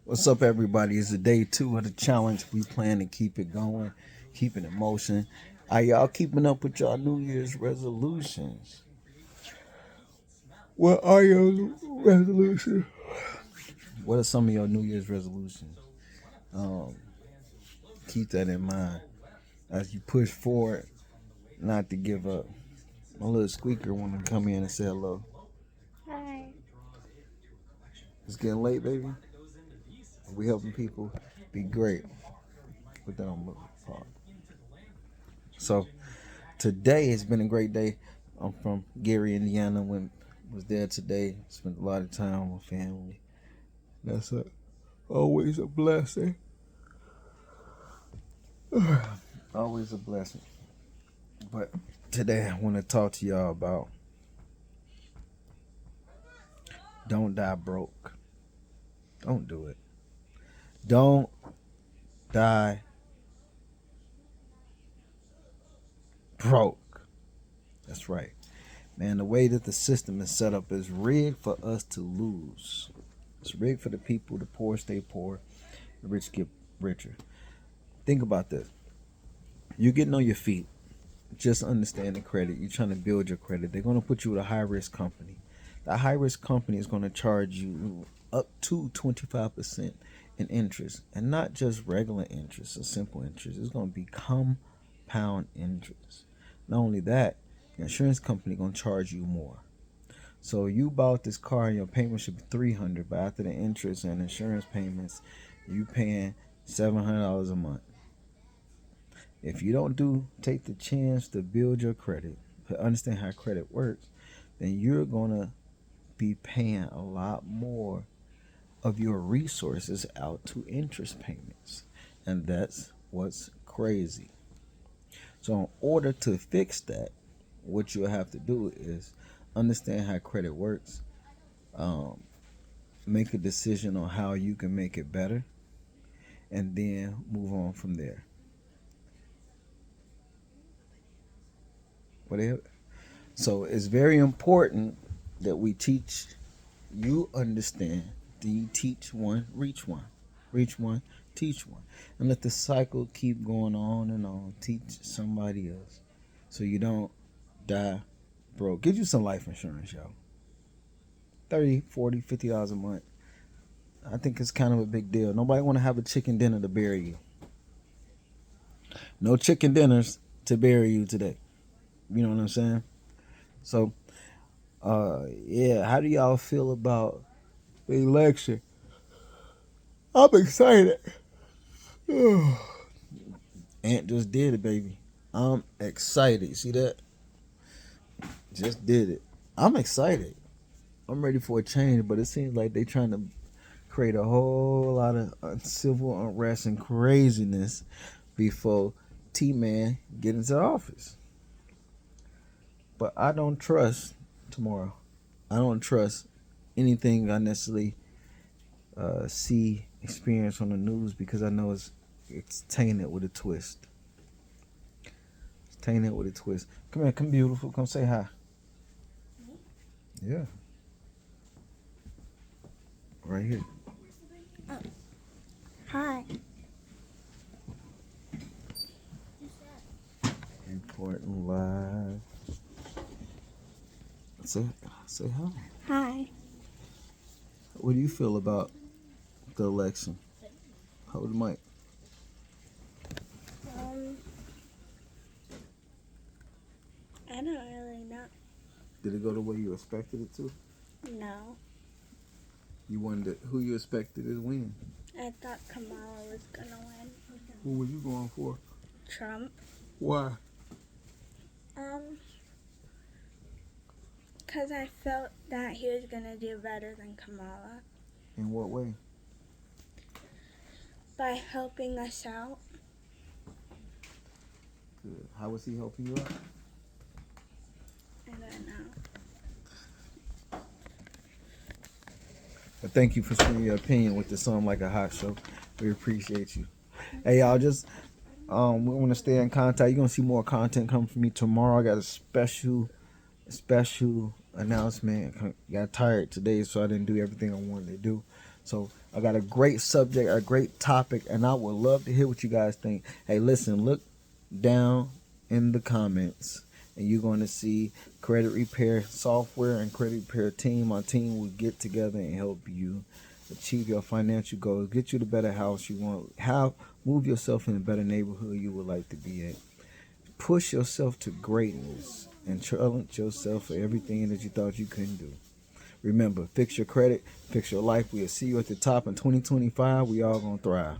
What's up, everybody? It's the day 2 of the challenge. We plan to keep it going, keep it in motion. Are y'all keeping up with y'all New Year's resolutions? What are your resolutions? What are some of your New Year's resolutions? Um, Keep that in mind as you push forward, not to give up. My little squeaker want to come in and say hello. Hi. It's getting late, baby. We helping people be great. Put that on pause. So today has been a great day. I'm from Gary, Indiana. Was there today. Spent a lot of time with family. That's always a blessing. Always a blessing. But today I want to talk to y'all about don't die broke. Don't do it. Don't die broke. That's right. Man, the way that the system is set up is rigged for us to lose. It's rigged for the people. The poor stay poor. The rich get richer. Think about this. You're getting on your feet. Just understand the credit. You're trying to build your credit. They're going to put you with a high risk company. The high risk company is going to charge you up to 25% in interest, and not just regular interest or simple interest. It's going to be compound interest. Not only that, the insurance company going to charge you more. So you bought this car and your payment should be $300, but after the interest and insurance payments, you paying $700 a month. If you don't take the chance to build your credit, to understand how credit works, then you're gonna be paying a lot more of your resources out to interest payments. And that's what's crazy. So in order to fix that, what you'll have to do is understand how credit works, make a decision on how you can make it better, and then move on from there. Whatever. So it's very important that we teach you understand. Do you teach one, reach one? Reach one, teach one. And let the cycle keep going on and on. Teach somebody else so you don't die broke. Get you some life insurance, yo. 30, 40, $50 a month. I think it's kind of a big deal. Nobody want to have a chicken dinner to bury you. No chicken dinners to bury you today. You know what I'm saying? So, yeah, how do y'all feel about the election? I'm excited. Aunt just did it, baby. I'm excited. See that? Just did it. I'm excited. I'm ready for a change, but it seems like they trying to create a whole lot of civil unrest and craziness before T-Man get into office. But I don't trust tomorrow. I don't trust anything I necessarily experience on the news, because I know it's tainted with a twist. It's tainted with a twist. Come here, come beautiful, come say hi. Yeah, right here. Hi. Important live. Say hi. Hi. What do you feel about the election? Hold the mic. I don't really know. Did it go the way you expected it to? No. You wondered who you expected to win. I thought Kamala was gonna win. Who were you going for? Trump. Why? Because I felt that he was gonna do better than Kamala In what way? by helping us out. Good. How was he helping you out? I don't know. But thank you for sharing your opinion with the Song Like a Hot Show. We appreciate you. Hey, y'all, just we want to stay in contact. You're gonna see more content come from me tomorrow. I got a special announcement. Got tired today, so I didn't do everything I wanted to do. So I got a great subject, a great topic, and I would love to hear what you guys think. Hey, listen, look down in the comments, and you're going to see credit repair software and credit repair team. My team will get together and help you achieve your financial goals, get you the better house you want, move yourself in a better neighborhood you would like to be at. Push yourself to greatness and challenge yourself for everything that you thought you couldn't do. Remember, fix your credit, fix your life. We'll see you at the top in 2025. We all gonna thrive.